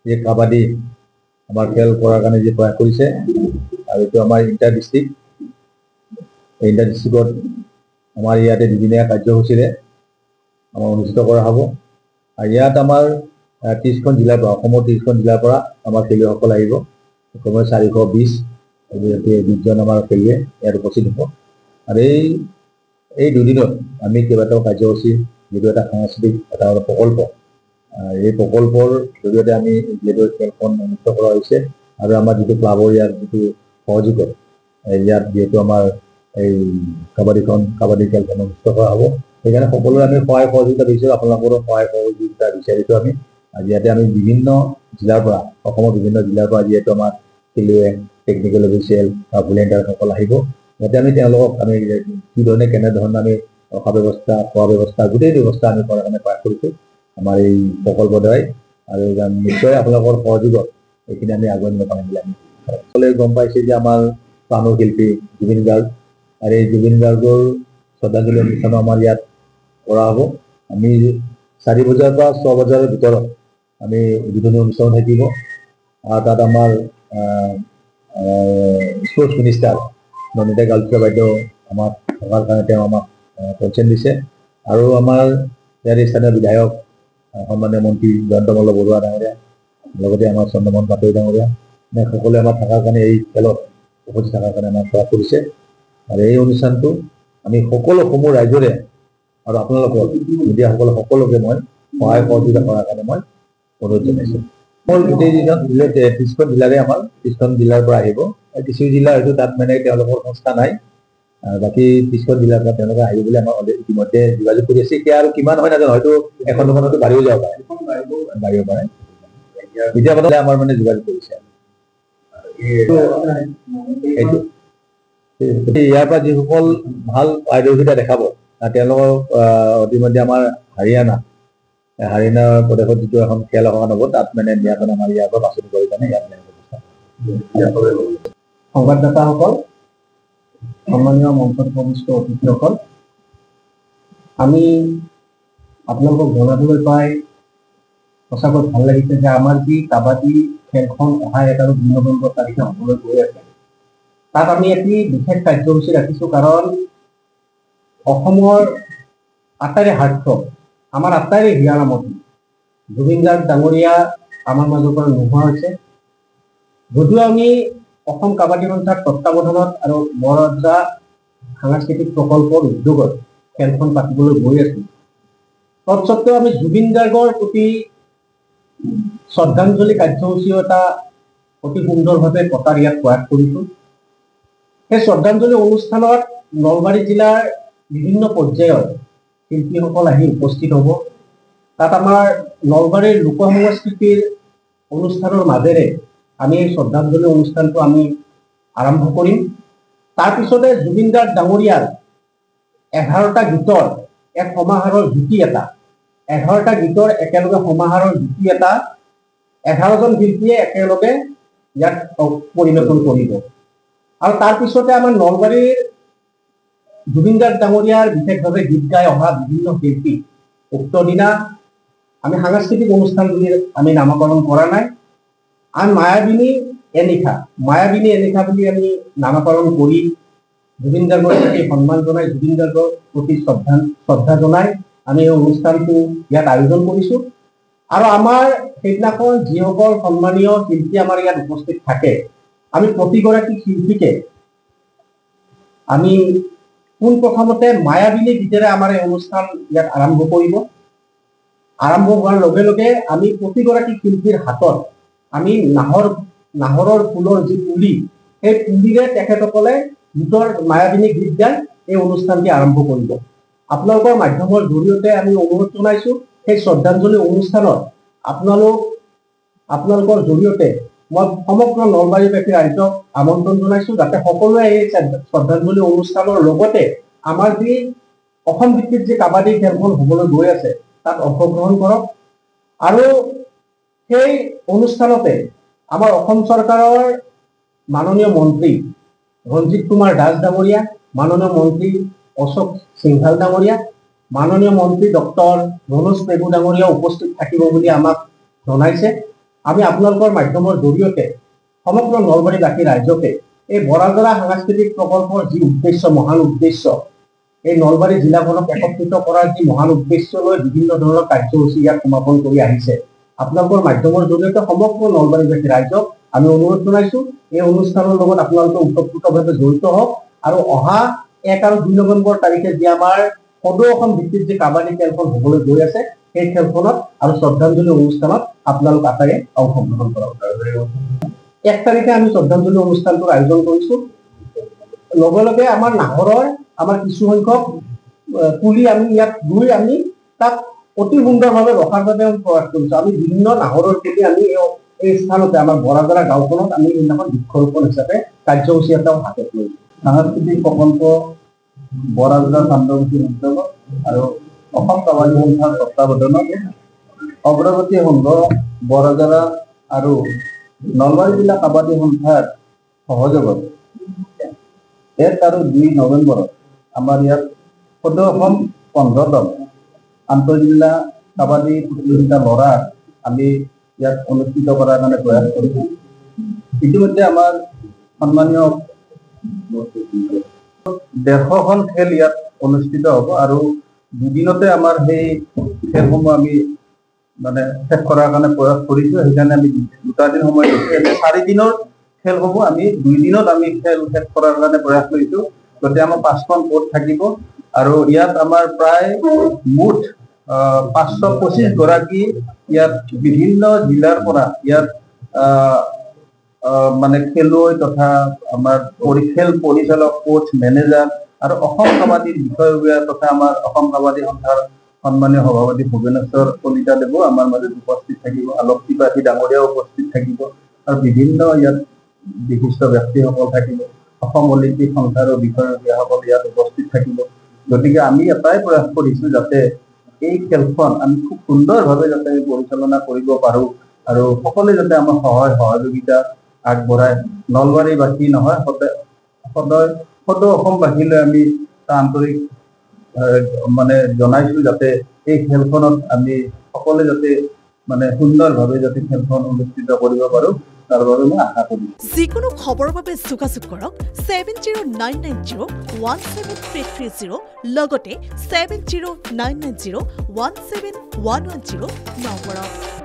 যে কাবাডী আমাৰ খেল কৰাৰ কাৰণে যে প্ৰয়াস কৰিছে আৰু এইটো আমাৰ ইণ্টাৰ ডিষ্ট্ৰিক্টত আমাৰ ইয়াতে দুদিনীয়া কাৰ্যসূচীৰে আমাৰ অনুষ্ঠিত কৰা হ'ব। আৰু ইয়াত আমাৰ 30খন জিলাৰ পৰা অসমৰ 30খন জিলাৰ পৰা আমাৰ খেলুৱৈসকল আহিব। কমেও 420 20জন আমাৰ খেলুৱৈ ইয়াত উপস্থিত হ'ব। আৰু এই দুদিনত আমি কেইবাটাও কাৰ্যসূচী যিটো এটা সাংস্কৃতিক এটা প্ৰকল্প, এই প্ৰকল্পৰ জৰিয়তে আমি যিহেতু খেলখন অনুষ্ঠিত কৰা হৈছে আৰু আমাৰ যিটো ক্লাবৰ ইয়াত যিটো সহযোগত ইয়াত যিহেতু আমাৰ এই কাবাডী খেলখন অনুষ্ঠিত কৰা হ'ব, সেইকাৰণে সকলোৰে আমি সহায় সহযোগিতা বিচাৰোঁ, আপোনালোকৰো সহায় সহযোগিতা বিচাৰিছোঁ আমি। আৰু ইয়াতে আমি বিভিন্ন জিলাৰ পৰা অসমৰ বিভিন্ন জিলাৰ পৰা যিহেতু আমাৰ খেলুৱৈ টেকনিকেল অফিচিয়েল বা ভলেণ্টিয়াৰসকল আহিব, যাতে আমি তেওঁলোকক আমি কি ধৰণে কেনেধৰণে আমি ৰখা ব্যৱস্থা, খোৱা ব্যৱস্থা, গোটেই ব্যৱস্থা আমি কৰাৰ কাৰণে প্ৰয়াস কৰিছোঁ আমাৰ এই প্ৰকল্পৰ দ্বাৰাই। আৰু নিশ্চয় আপোনালোকৰ সহযোগত এইখিনি আমি আগুৱাই নিব পাৰিম বুলি আমি সকলোৱে গম পাইছে যে আমাৰ প্ৰাণৰ শিল্পী জুবিন গাৰ্গ, আৰু এই জুবিন গাৰ্গৰ শ্ৰদ্ধাঞ্জলি অনুষ্ঠানো আমাৰ ইয়াত কৰা হ'ব। আমি 4 বজাৰ পৰা 6 বজাৰ ভিতৰত আমি উদ্বোধনী অনুষ্ঠান থাকিব। আৰু তাত আমাৰ স্পৰ্টছ মিনিষ্টাৰ নন্দিতা গালচুৱা বাইদেউ আমাক থকাৰ কাৰণে তেওঁ আমাক কনচেণ্ট দিছে। আৰু আমাৰ ইয়াৰ স্থানীয় বিধায়ক সন্মানীয় মন্ত্ৰী জয়ন্ত মল্ল বৰুৱা ডাঙৰীয়া, লগতে আমাৰ চন্দ্ৰমোহন পাটোৱাৰী ডাঙৰীয়া, সকলোৱে আমাৰ থকাৰ কাৰণে এই খেলত উপস্থিত থকাৰ কাৰণে আমাক প্ৰয়াস কৰিছে। আৰু এই অনুষ্ঠানটো আমি সকলো সমূহ ৰাইজৰে আৰু আপোনালোকৰ মিডিয়াসকল সকলোকে মই সহায় সহযোগিতা কৰাৰ কাৰণে মই অনুৰোধ জনাইছোঁ। গোটেই 30খন জিলাৰে আমাৰ 30খন জিলাৰ পৰা আহিব। কিছু জিলা হয়তো তাত মানে তেওঁলোকৰ সংস্থা নাই, বাকী 30খন জিলাৰ পৰা তেওঁলোকে আহিব বুলি আমাৰ ইতিমধ্যে যোগাযোগ কৰি আছে। এতিয়া আৰু কিমান হয় নাজানো, হয়তো এখন দুখনতো বাঢ়িও যাব পাৰে, এতিয়া আমাৰ মানে যোগাযোগ কৰিছে। ইয়াৰ পৰা যিসকল ভাল পাৰদৰ্শিতা দেখাব তেওঁলোকক ইতিমধ্যে আমাৰ হাৰিয়ানা প্ৰদেশত যিটো এখন খেল এখন হ'ব, তাত মানে দিয়াৰ কাৰণে আমাৰ ইয়াৰ পৰা বাছনি কৰি কাৰণে ইয়াত সংবাদদাতাসকল, সন্মানীয় মঞ্চত উপবিষ্ট অতিথিসকল, আমি আপোনালোকক জনাবলৈ পাই সঁচাকৈ ভাল লাগিছে যে আমাৰ যি কাবাডী খেলখন অহা 1 আৰু 2 নৱেম্বৰ তাৰিখে হ'বলৈ গৈ আছে, তাত আমি এটি বিশেষ কাৰ্যসূচী ৰাখিছোঁ। কাৰণ অসমৰ আটাইৰে হাৰ্টথ্ৰব, আমাৰ আটাইৰে হিয়াৰামতি জুবিন গাৰ্গ ডাঙৰীয়া আমাৰ মাজৰ পৰা নোহোৱা হৈছে। যদিও আমি অসম কাবাডী সন্থাৰ তত্ত্বাৱধানত আৰু বৰৰাজা সাংস্কৃতিক প্ৰকল্পৰ উদ্যোগত খেলখন পাতিবলৈ গৈ আছোঁ, তৎসত্ত্বেও আমি জুবিন গাৰ্গৰ প্ৰতি শ্ৰদ্ধাঞ্জলি কাৰ্যসূচীও এটা অতি সুন্দৰভাৱে পতাৰ ইয়াত প্ৰয়াস কৰিছোঁ। সেই শ্ৰদ্ধাঞ্জলি অনুষ্ঠানত নলবাৰী জিলাৰ বিভিন্ন পৰ্যায়ৰ শিল্পীসকল আহি উপস্থিত হ'ব। তাত আমাৰ নলবাৰীৰ লোক সংস্কৃতিৰ অনুষ্ঠানৰ মাজেৰে আমি এই শ্ৰদ্ধাঞ্জলি অনুষ্ঠানটো আমি আৰম্ভ কৰিম। তাৰপিছতে জুবিন গাৰ্গ ডাঙৰীয়াৰ 11টা গীতৰ এক সমাহাৰৰ জুতি এটা, 11টা গীতৰ একেলগে সমাহাৰৰ জুতি এটা 11জন শিল্পীয়ে একেলগে ইয়াত পৰিৱেশন কৰিব। আৰু তাৰপিছতে আমাৰ নলবাৰীৰ জুবিন গাৰ্গ ডাঙৰীয়াৰ বিশেষভাৱে গীত গাই অহা বিভিন্ন শিল্পী উক্ত দিনা আমি সাংস্কৃতিক অনুষ্ঠান বুলি আমি নামকৰণ কৰা নাই, আন মায়াবিনী এনিশা বুলি আমি নামকৰণ কৰি জুবিন গাৰ্গৰ প্ৰতি সন্মান জনাই, জুবিন গাৰ্গৰ প্ৰতি শ্ৰদ্ধা জনাই আমি এই অনুষ্ঠানটো ইয়াত আয়োজন কৰিছোঁ। আৰু আমাৰ সেইদিনাখন যিসকল সন্মানীয় শিল্পী আমাৰ ইয়াত উপস্থিত থাকে, আমি প্ৰতিগৰাকী শিল্পীকে আমি পোনপ্ৰথমতে মায়াবিনী গীতেৰে আমাৰ এই অনুষ্ঠান ইয়াত আৰম্ভ কৰিব। আৰম্ভ হোৱাৰ লগে লগে আমি প্ৰতিগৰাকী শিল্পীৰ হাতত আমি নাহৰৰ ফুলৰ যি পুলি, সেই পুলিৰে তেখেতসকলে গীতৰ মায়াবিনী গীত গাই এই অনুষ্ঠানটি আৰম্ভ কৰিব। আপোনালোকৰ মাধ্যমৰ জৰিয়তে আমি অনুৰোধ জনাইছোঁ, সেই শ্ৰদ্ধাঞ্জলি অনুষ্ঠানত আপোনালোকৰ জৰিয়তে মই সমগ্ৰ নলবাৰীবাসী ৰাইজক আমন্ত্ৰণ জনাইছোঁ, যাতে সকলোৱে এই শ্ৰদ্ধাঞ্জলি অনুষ্ঠানৰ লগতে আমাৰ যি অসম ভিত্তিক যি কাবাডী খেলখন হ'বলৈ গৈ আছে তাত অংশগ্ৰহণ কৰক। আৰু সেই অনুষ্ঠানতে আমাৰ অসম চৰকাৰৰ মাননীয় মন্ত্ৰী ৰঞ্জিত কুমাৰ দাস ডাঙৰীয়া, মাননীয় মন্ত্ৰী অশোক সিংঘাল ডাঙৰীয়া, মাননীয় মন্ত্ৰী ডক্টৰ মনোজ পেগু ডাঙৰীয়া উপস্থিত থাকিব বুলি আমাক জনাইছে। আমি আপোনালোকৰ মাধ্যমৰ জৰিয়তে সমগ্ৰ নলবাৰীবাসী ৰাইজকে এই বৰাজৰা সাংস্কৃতিক প্ৰকল্পৰ যি উদ্দেশ্য, মহান উদ্দেশ্য, এই নলবাৰী জিলাখনক একত্ৰিত কৰাৰ যি মহান উদ্দেশ্য লৈ বিভিন্ন ধৰণৰ কাৰ্যসূচী ইয়াত সমাপন কৰি আহিছে, আপোনালোকৰ মাধ্যমৰ জৰিয়তে সমগ্ৰ নলবাৰীবাসী ৰাইজক আমি অনুৰোধ জনাইছো এই অনুষ্ঠানৰ লগত আপোনালোকে ওতঃপ্ৰোতভাৱে জড়িত হওক আৰু অহা 1 আৰু 2 নৱেম্বৰ তাৰিখে যি আমাৰ সদৌ অসম ভিত্তিত যি কাবাডী খেলখন হ'বলৈ গৈ আছে, সেই খেলখনত আৰু শ্ৰদ্ধাঞ্জলি অনুষ্ঠানত আপোনালোক আটাইয়ে অংশগ্ৰহণ কৰক। 1 তাৰিখে আমি শ্ৰদ্ধাঞ্জলি অনুষ্ঠানটোৰ আয়োজন কৰিছো। লগে লগে আমাৰ নাহৰৰ আমাৰ কিছু সংখ্যক পুলি আমি ইয়াত ৰুই আমি তাক অতি সুন্দৰভাৱে ৰখাৰ বাবে প্ৰয়াস কৰিছো। আমি বিভিন্ন নাহৰৰ পুলি আমি এই স্থানতে আমাৰ বৰাজৰা গাঁওখনত আমি সেইদিনাখন বৃক্ষৰোপণ হিচাপে কাৰ্যসূচী এটাও হাতত লৈছো। সাংস্কৃতিক প্ৰকল্প বৰাজৰা কাণ্ডসূচীৰ উদ্যোগত আৰু অসম কাবাডী সন্থাৰ তত্বাৱধানত অগ্ৰগতি সংঘ বৰাজৰা আৰু নলবাৰী জিলা কাবাডী সন্থাৰ সহযোগত 1 আৰু 2 নৱেম্বৰত আমাৰ ইয়াত সদৌ অসম 15 দল আন্তঃজিলা কাবাডী প্ৰতিযোগিতা ল'ৰাৰ আমি ইয়াত অনুষ্ঠিত কৰাৰ কাৰণে প্ৰয়াস কৰিছোঁ। ইতিমধ্যে আমাৰ সন্মানীয় 150খন খেল ইয়াত অনুষ্ঠিত হ'ব আৰু দুদিনতে আমাৰ সেই খেলসমূহ আমি মানে শেষ কৰাৰ কাৰণে প্ৰয়াস কৰিছোঁ। সেইকাৰণে আমি 2টা দিন সময় লৈছোঁ। এনে 4 দিনৰ খেলসমূহ আমি 2 দিনত আমি খেল শেষ কৰাৰ কাৰণে প্ৰয়াস কৰিছোঁ। গতিকে আমাৰ 5খন কোৰ্ট থাকিব আৰু ইয়াত আমাৰ প্ৰায় মুঠ 525 গৰাকী ইয়াত বিভিন্ন জিলাৰ পৰা ইয়াত মানে খেলুৱৈ তথা আমাৰ খেল পৰিচালক, কোচ, মেনেজাৰ আৰু অসম কাবাডীৰ বিষয়ববীয়া তথা আমাৰ অসম কাবাডী সন্থাৰ সন্মানীয় সভাপতি ভুৱনেশ্বৰ কলিতা দেৱো আমাৰ মাজত উপস্থিত থাকিব। আলোক ত্ৰিপাঠী ডাঙৰীয়াও উপস্থিত থাকিব আৰু বিভিন্ন ইয়াত বিশিষ্ট ব্যক্তিসকল থাকিব। অসম অলিম্পিক সন্থাৰো বিষয়ববীয়াসকল ইয়াত উপস্থিত থাকিব। গতিকে আমি এটাই প্ৰয়াস কৰিছোঁ যাতে এই খেলখন আমি খুব সুন্দৰভাৱে যাতে পৰিচালনা কৰিব পাৰোঁ আৰু সকলোৱে যাতে আমাৰ সহযোগিতা আগবঢ়ায়। নলবাৰীবাসী নহয়, সদৌ অসমবাসীলৈ আমি আন্তৰিক মানে জনাইছোঁ যাতে এই খেলখনত আমি সকলোৱে যাতে মানে সুন্দৰভাৱে যাতে খেলখন অনুষ্ঠিত কৰিব পাৰোঁ, তাৰ বাবে মই আশা কৰিছোঁ। যিকোনো খবৰৰ বাবে যোগাযোগ কৰক 7099017330 লগতে 7099017110 নম্বৰত।